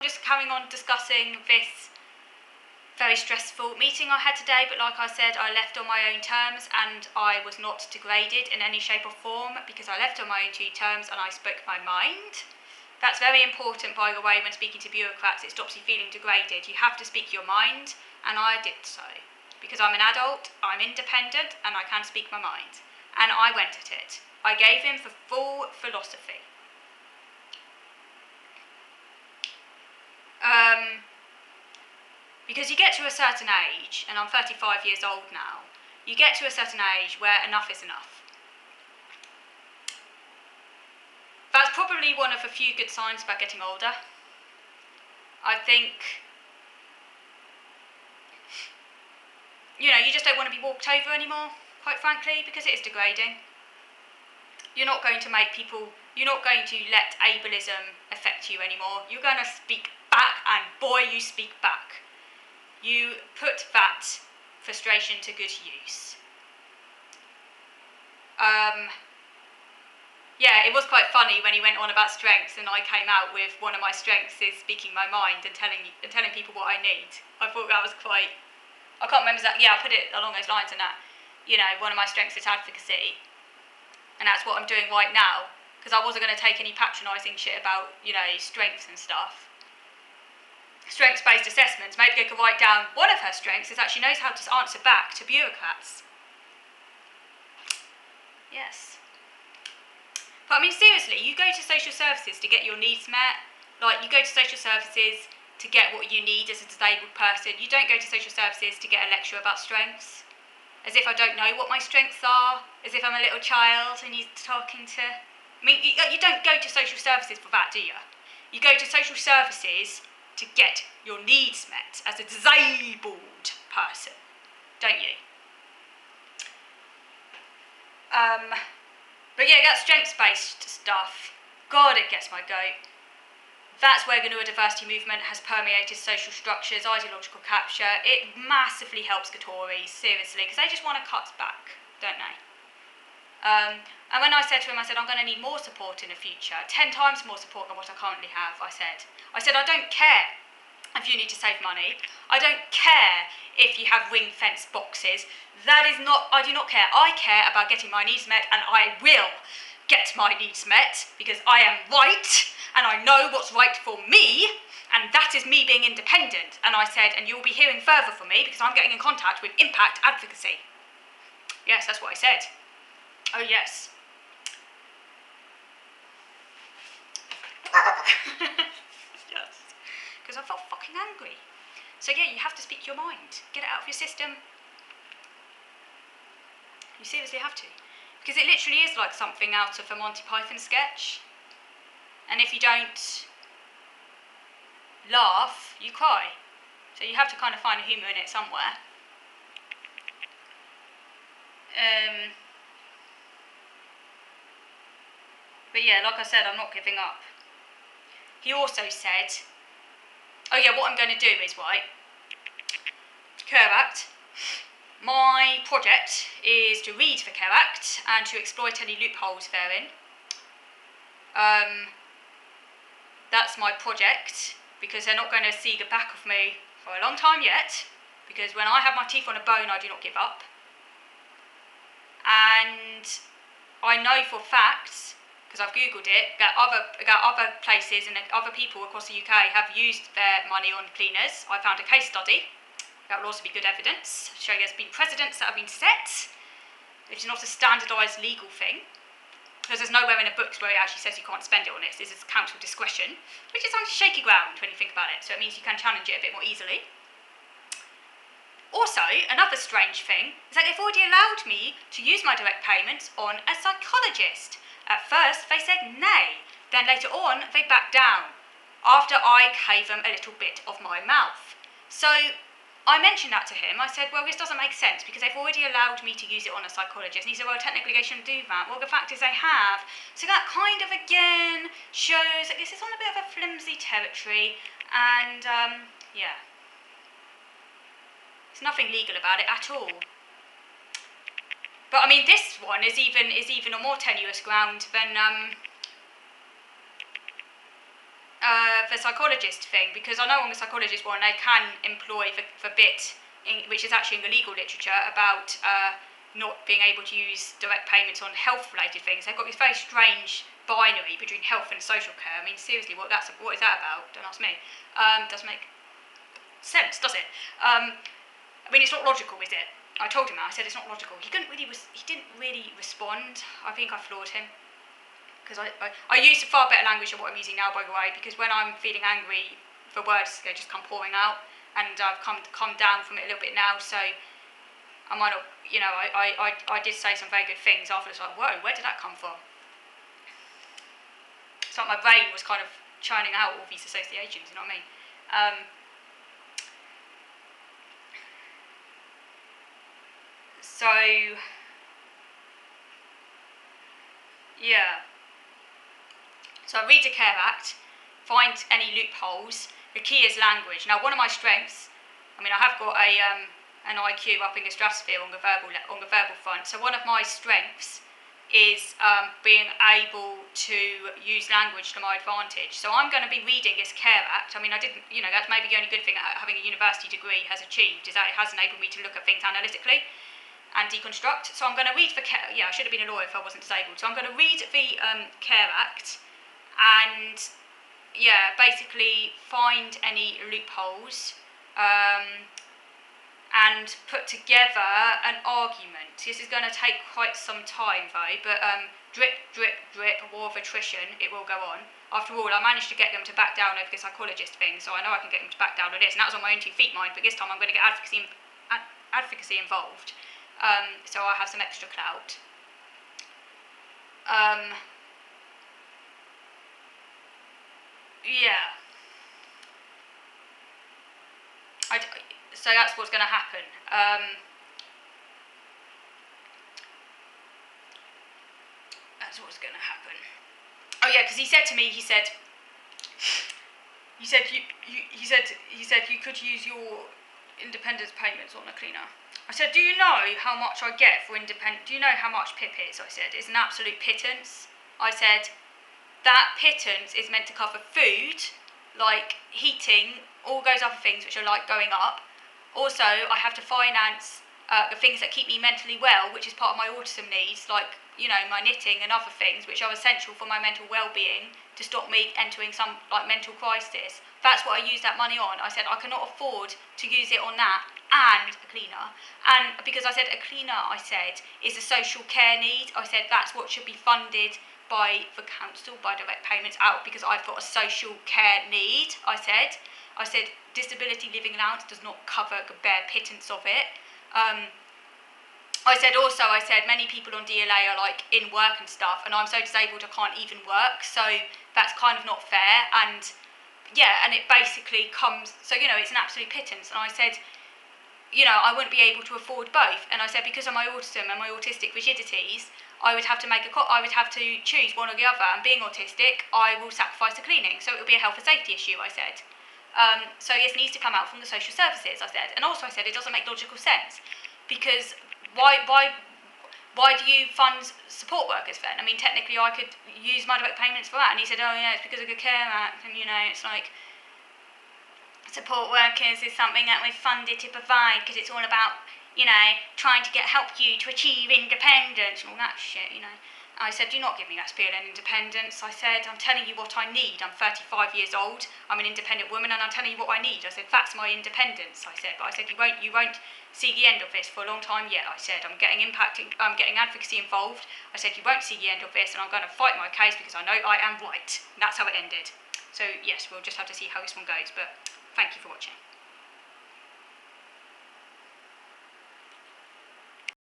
Just carrying on discussing this very stressful meeting I had today, but like I said, I left on my own terms and I was not degraded in any shape or form because I left on my own terms and I spoke my mind. That's very important, by the way, when speaking to bureaucrats. It stops you feeling degraded. You have to speak your mind, and I did so. Because I'm an adult, I'm independent, and I can speak my mind. And I went at it. I gave him the full philosophy. Because you get to a certain age, and I'm 35 years old now, you get to a certain age where enough is enough. That's probably one of a few good signs about getting older. I think, you just don't want to be walked over anymore, quite frankly, because it is degrading. You're not going to let ableism affect you anymore. You're going to speak back, and boy, you speak back. You put that frustration to good use. It was quite funny when he went on about strengths, and I came out with one of my strengths is speaking my mind and telling people what I need. I thought that was quite. I can't remember exactly. Yeah, I put it along those lines, and that. One of my strengths is advocacy, and that's what I'm doing right now. Because I wasn't going to take any patronising shit about strengths and stuff. Strengths-based assessments. Maybe they could write down one of her strengths is that she knows how to answer back to bureaucrats. Yes. But seriously, you go to social services to get your needs met. Like, you go to social services to get what you need as a disabled person. You don't go to social services to get a lecture about strengths. As if I don't know what my strengths are. As if I'm a little child and you're talking to... you don't go to social services for that, do you? You go to social services to get your needs met as a disabled person, don't you? But yeah, that strengths-based stuff, God, it gets my goat. That's where the neurodiversity movement has permeated social structures, ideological capture. It massively helps the Tories, seriously, because they just want to cut back, don't they? And when I said to him, I'm going to need more support in the future, 10 times more support than what I currently have, I said, I don't care if you need to save money. I don't care if you have ring-fence boxes. I do not care. I care about getting my needs met, and I will get my needs met because I am right and I know what's right for me, and that is me being independent. And I said, and you'll be hearing further from me because I'm getting in contact with impact advocacy. Yes, that's what I said. Oh, yes. Yes. Because I felt fucking angry. So yeah, you have to speak your mind. Get it out of your system. You seriously have to. Because it literally is like something out of a Monty Python sketch. And if you don't laugh, you cry. So you have to kind of find a humour in it somewhere. But yeah, like I said, I'm not giving up. He also said, oh yeah, what I'm going to do is, right, Care Act. My project is to read the Care Act and to exploit any loopholes therein. That's my project, because they're not going to see the back of me for a long time yet, because when I have my teeth on a bone, I do not give up. And I know for facts, because I've Googled it, that other places and other people across the UK have used their money on cleaners. I found a case study. That will also be good evidence, showing there's been precedents that have been set. It's not a standardised legal thing, because there's nowhere in the books where it actually says you can't spend it on this. This is council discretion, which is on shaky ground when you think about it, so it means you can challenge it a bit more easily. Also, another strange thing is that they've already allowed me to use my direct payments on a psychologist. At first, they said nay. Then later on, they backed down, after I gave them a little bit of my mouth. So I mentioned that to him. I said, well, this doesn't make sense because they've already allowed me to use it on a psychologist. And he said, well, technically they shouldn't do that. Well, the fact is they have. So that kind of, again, shows that this is on a bit of a flimsy territory. And, yeah. There's nothing legal about it at all. But, this one is even a more tenuous ground than the psychologist thing, because I know on the psychologist one they can employ the bit, which is actually in the legal literature, about not being able to use direct payments on health-related things. They've got this very strange binary between health and social care. I mean, seriously, what is that about? Don't ask me. Doesn't make sense, does it? I mean, it's not logical, is it? I told him that. I said it's not logical. He didn't really respond. I think I floored him. Because I use far better language than what I'm using now, by the way, because when I'm feeling angry, the words, they just come pouring out, and I've come down from it a little bit now, so I might not, I did say some very good things after. It's like, whoa, where did that come from? It's like my brain was kind of churning out all these associations, you know what I mean? So, yeah. So I read the Care Act, find any loopholes. The key is language. Now, one of my strengths, I mean, I have got an IQ up in the stratosphere on the verbal front. So one of my strengths is being able to use language to my advantage. So I'm going to be reading this Care Act. I mean, that's maybe the only good thing that having a university degree has achieved, is that it has enabled me to look at things analytically and deconstruct. So I'm going to read the Care. Yeah, I should have been a lawyer if I wasn't disabled. So I'm going to read the Care Act. And basically find any loopholes and put together an argument. This is going to take quite some time though, but drip, drip, drip, war of attrition, it will go on. After all, I managed to get them to back down over the psychologist thing, so I know I can get them to back down on this, and that was on my own 2 feet mind, but this time I'm going to get advocacy involved, so I have some extra clout. Yeah. So that's what's going to happen. That's what's going to happen. Oh yeah, because he said to me, he said you could use your independence payments on a cleaner. I said, do you know how much I get for independent? Do you know how much PIP is? I said, it's an absolute pittance. I said, that pittance is meant to cover food, like heating, all those other things which are like going up. Also, I have to finance the things that keep me mentally well, which is part of my autism needs, like, my knitting and other things, which are essential for my mental well-being to stop me entering some like mental crisis. That's what I use that money on. I said I cannot afford to use it on that and a cleaner. And because I said a cleaner, I said, is a social care need. I said that's what should be funded by the council, by direct payments out, because I've got a social care need. I said disability living allowance does not cover the bare pittance of it. I said many people on DLA are like in work and stuff, and I'm so disabled I can't even work, so that's kind of not fair. And yeah, and it basically comes, so it's an absolute pittance. And I said, I wouldn't be able to afford both. And I said, because of my autism and my autistic rigidities, I would have to choose one or the other. And being autistic, I will sacrifice the cleaning, so it will be a health and safety issue. I said. So yes, it needs to come out from the social services. I said, and also I said it doesn't make logical sense, because why do you fund support workers then? I mean, technically I could use my direct payments for that. And he said, oh yeah, it's because of the Care Act, and it's like support workers is something that we've funded to provide because it's all about trying to help you to achieve independence and all that shit. I said, do not give me that spiel on independence. I said, I'm telling you what I need. I'm 35 years old. I'm an independent woman, and I'm telling you what I need. I said, that's my independence. I said, but I said you won't see the end of this for a long time yet. I said, I'm getting advocacy involved. I said, you won't see the end of this, and I'm going to fight my case because I know I am right. And that's how it ended. So yes, we'll just have to see how this one goes. But thank you for watching.